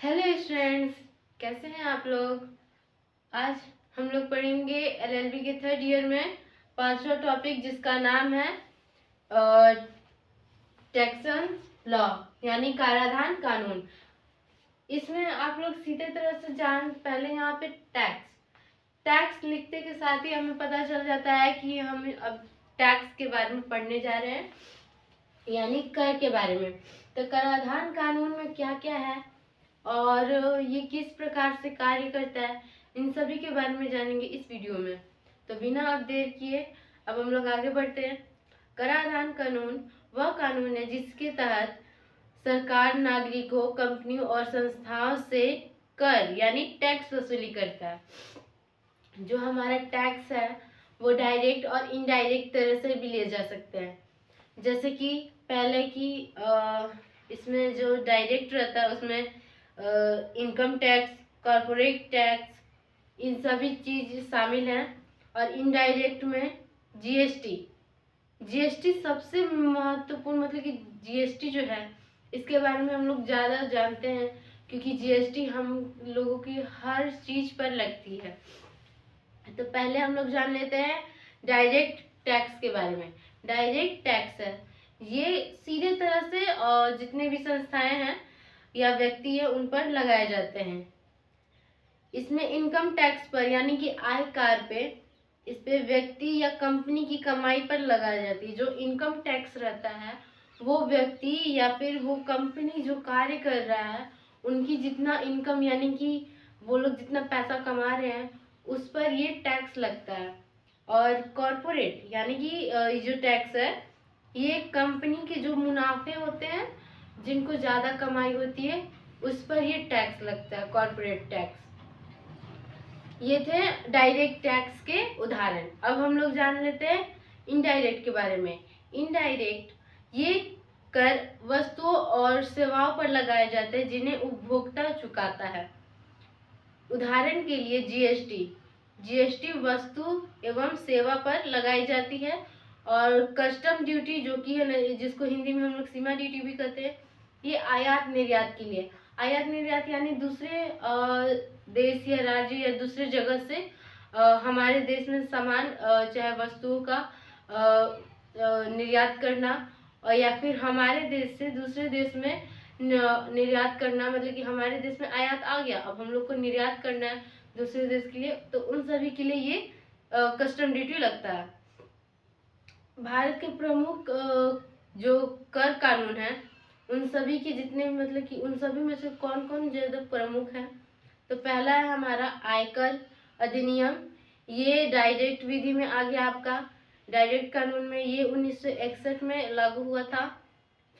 Hello students, कैसे हैं आप लोग। आज हम लोग पढ़ेंगे एलएलबी के थर्ड ईयर में पांचवा टॉपिक, जिसका नाम है टैक्सन लॉ यानी कराधान कानून। इसमें आप लोग सीधे तरह से पहले यहाँ पे टैक्स लिखते के साथ ही हमें पता चल जाता है कि हम अब टैक्स के बारे में पढ़ने जा रहे हैं, यानी कर के बारे में। तो कराधान कानून में क्या क्या है और ये किस प्रकार से कार्य करता है, इन सभी के बारे में जानेंगे इस वीडियो में। तो बिना अब देर किए अब हम लोग आगे बढ़ते हैं। कराधान कानून वह कानून है जिसके तहत सरकार नागरिकों, कंपनियों और संस्थाओं से कर यानी टैक्स वसूली करता है। जो हमारा टैक्स है वो डायरेक्ट और इनडायरेक्ट तरह से भी लिए जा सकते हैं। जैसे कि पहले की इसमें जो डायरेक्ट रहता है उसमें इनकम टैक्स, कॉर्पोरेट टैक्स, इन सभी चीज शामिल हैं। और इनडायरेक्ट में जीएसटी सबसे महत्वपूर्ण, मतलब कि जीएसटी जो है इसके बारे में हम लोग ज़्यादा जानते हैं, क्योंकि जीएसटी हम लोगों की हर चीज पर लगती है। तो पहले हम लोग जान लेते हैं डायरेक्ट टैक्स के बारे में। डायरेक्ट टैक्स है ये सीधे तरह से और जितने भी संस्थाएं हैं या व्यक्ति है उन पर लगाए जाते हैं। इसमें इनकम टैक्स पर यानी कि आयकर पे, इस पे व्यक्ति या कंपनी की कमाई पर लगाई जाती है। जो इनकम टैक्स रहता है वो व्यक्ति या फिर वो कंपनी जो कार्य कर रहा है उनकी जितना इनकम यानी कि वो लोग जितना पैसा कमा रहे हैं उस पर ये टैक्स लगता है। और कॉर्पोरेट यानी कि ये जो टैक्स है ये कंपनी के जो मुनाफे होते हैं, जिनको ज़्यादा कमाई होती है, उस पर ये टैक्स लगता है, कॉर्पोरेट टैक्स। ये थे डायरेक्ट टैक्स के उदाहरण। अब हम लोग जान लेते हैं इनडायरेक्ट के बारे में। इनडायरेक्ट ये कर वस्तुओं और सेवाओं पर लगाए जाते हैं जिन्हें उपभोक्ता चुकाता है। उदाहरण के लिए जीएसटी वस्तु एवं सेवा पर लगाई जाती है। और कस्टम ड्यूटी जो कि है, जिसको हिंदी में हम लोग सीमा ड्यूटी भी कहते हैं, ये आयात निर्यात के लिए। आयात निर्यात यानी दूसरे देश या राज्य या दूसरे जगह से हमारे देश में सामान चाहे वस्तुओं का निर्यात करना, और या फिर हमारे देश से दूसरे देश में निर्यात करना। मतलब कि हमारे देश में आयात आ गया, अब हम लोग को निर्यात करना है दूसरे देश के लिए, तो उन सभी के लिए ये कस्टम ड्यूटी लगता है। भारत के प्रमुख जो कर कानून है उन सभी के जितने, मतलब कि उन सभी में से कौन कौन ज्यादा प्रमुख है। तो पहला है हमारा आयकर अधिनियम। ये डायरेक्ट विधि में आ गया आपका। डायरेक्ट कानून में ये 1961 में लागू हुआ था।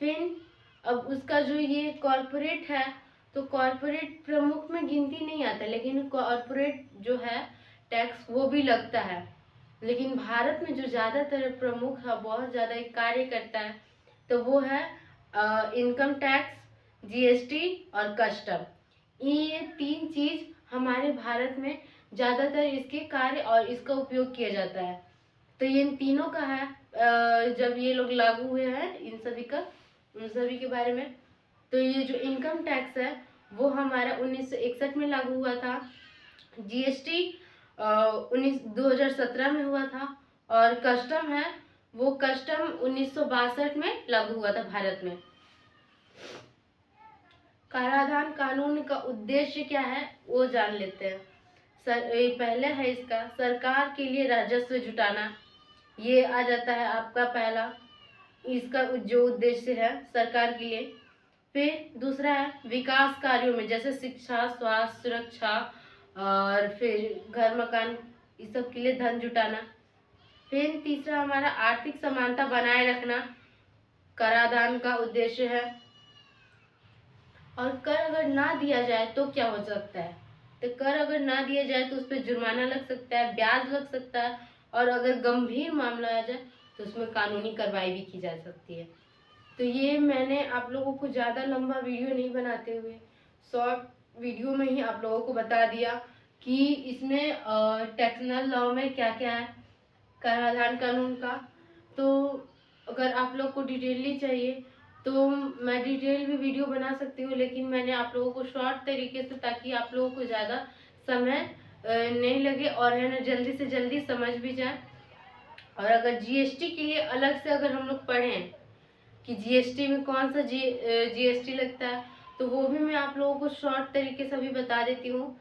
फिर अब उसका जो ये कॉर्पोरेट है, तो कॉर्पोरेट प्रमुख में गिनती नहीं आता, लेकिन कॉर्पोरेट जो है टैक्स वो भी लगता है। लेकिन भारत में जो ज़्यादातर प्रमुख है, बहुत ज़्यादा कार्य करता है, तो वो है इनकम टैक्स, जीएसटी और कस्टम। ये तीन चीज हमारे भारत में ज़्यादातर इसके कार्य और इसका उपयोग किया जाता है। तो ये इन तीनों का है जब ये लोग लागू हुए हैं इन सभी का, उन सभी के बारे में। तो ये जो इनकम टैक्स है वो हमारा 1961 में लागू हुआ था। जीएसटी 2017 में हुआ था। और कस्टम है वो कस्टम 1962 में लागू हुआ था भारत में। कराधान कानून का उद्देश्य क्या है वो जान लेते हैं। पहले है इसका सरकार के लिए राजस्व जुटाना, ये आ जाता है आपका पहला। इसका जो उद्देश्य है सरकार के लिए। फिर दूसरा है विकास कार्यों में, जैसे शिक्षा, स्वास्थ्य, सुरक्षा और फिर घर मकान, इस सब के लिए धन जुटाना। फिर तीसरा हमारा आर्थिक समानता बनाए रखना कराधान का उद्देश्य है। और कर अगर ना दिया जाए तो क्या हो सकता है, तो कर अगर ना दिया जाए तो उस पर जुर्माना लग सकता है, ब्याज लग सकता है, और अगर गंभीर मामला आ जाए तो उसमें कानूनी कार्रवाई भी की जा सकती है। तो ये मैंने आप लोगों को ज़्यादा लंबा वीडियो नहीं बनाते हुए शॉर्ट वीडियो में ही आप लोगों को बता दिया कि इसमें टैक्सनल लॉ में क्या क्या है कराधान कानून का। तो अगर आप लोग को डिटेलली चाहिए तो मैं डिटेल भी वीडियो बना सकती हूँ, लेकिन मैंने आप लोगों को शॉर्ट तरीके से, ताकि आप लोगों को ज़्यादा समय नहीं लगे और है ना जल्दी से जल्दी समझ भी जाए। और अगर जीएसटी के लिए अलग से अगर हम लोग पढ़ें कि जीएसटी में कौन सा जीएसटी लगता है, तो वो भी मैं आप लोगों को शॉर्ट तरीके से अभी बता देती हूँ।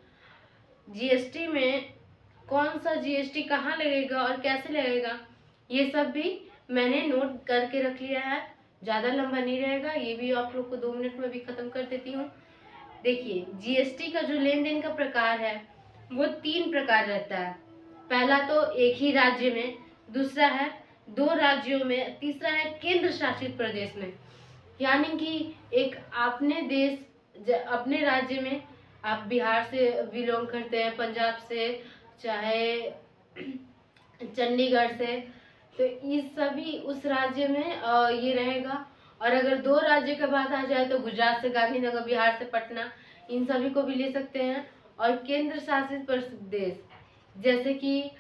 जीएसटी में कौन सा जीएसटी कहाँ लगेगा और कैसे लगेगा, ये सब भी मैंने नोट करके रख लिया है। ज़्यादा लंबा नहीं रहेगा, ये भी आप लोग को 2 मिनट में भी ख़त्म कर देती हूँ। देखिए, जीएसटी का जो लेन देन का प्रकार है वो 3 प्रकार रहता है। पहला तो एक ही राज्य में, दूसरा है 2 राज्यों में, तीसरा है केंद्र शासित प्रदेश में। यानी कि एक अपने राज्य में, आप बिहार से बिलोंग करते हैं, पंजाब से, चाहे चंडीगढ़ से, तो इस सभी उस राज्य में ये रहेगा। और अगर 2 राज्य का बात आ जाए तो गुजरात से गांधीनगर, बिहार से पटना, इन सभी को भी ले सकते हैं। और केंद्र शासित प्रदेश जैसे कि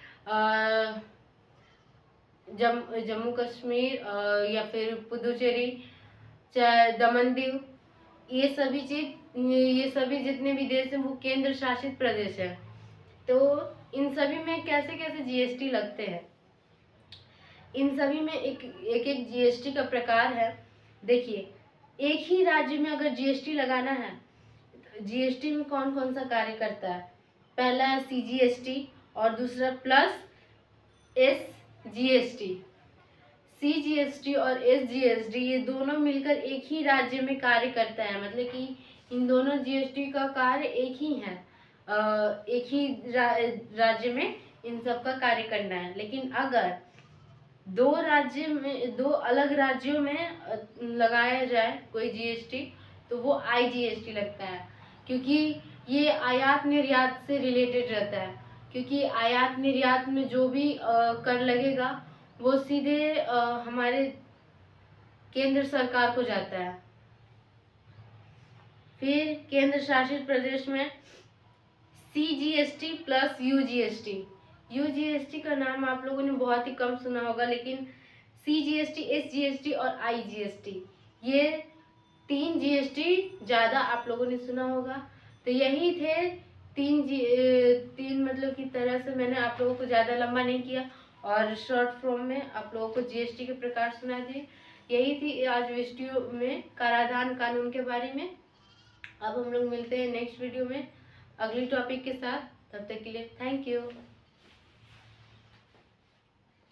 जम्मू कश्मीर या फिर पुदुचेरी, चाहे दमन दीव, ये सभी जितने भी देश हैं वो केंद्र शासित प्रदेश है। तो इन सभी में कैसे कैसे जीएसटी लगते हैं, इन सभी में एक एक जीएसटी का प्रकार है। देखिए, एक ही राज्य में अगर जीएसटी लगाना है, जीएसटी में कौन कौन सा कार्य करता है। पहला है सीजीएसटी और दूसरा प्लस एसजीएसटी। सीजीएसटी और एसजीएसटी ये दोनों मिलकर एक ही राज्य में कार्य करता है, मतलब कि इन दोनों जीएसटी का कार्य एक ही है। एक ही राज्य में इन सब का कार्य करना है। लेकिन अगर 2 अलग राज्यों में लगाया जाए कोई जीएसटी, तो वो आईजीएसटी लगता है, क्योंकि ये आयात निर्यात से रिलेटेड रहता है। क्योंकि आयात निर्यात में जो भी कर लगेगा वो सीधे हमारे केंद्र सरकार को जाता है। फिर केंद्र शासित प्रदेश में सीजीएसटी प्लस यूजीएसटी। यूजीएसटी का नाम आप लोगों ने बहुत ही कम सुना होगा, लेकिन सीजीएसटी, एसजीएसटी और आईजीएसटी, ये 3 जीएसटी ज़्यादा आप लोगों ने सुना होगा। तो यही थे 3 मतलब की तरह से मैंने आप लोगों को ज़्यादा लंबा नहीं किया और शॉर्ट फॉर्म में आप लोगों को जीएसटी के प्रकार सुना दिए। यही थी आज वीडियो में कराधान कानून के बारे में। अब हम लोग मिलते हैं नेक्स्ट वीडियो में अगली टॉपिक के साथ। तब तक के लिए थैंक यू।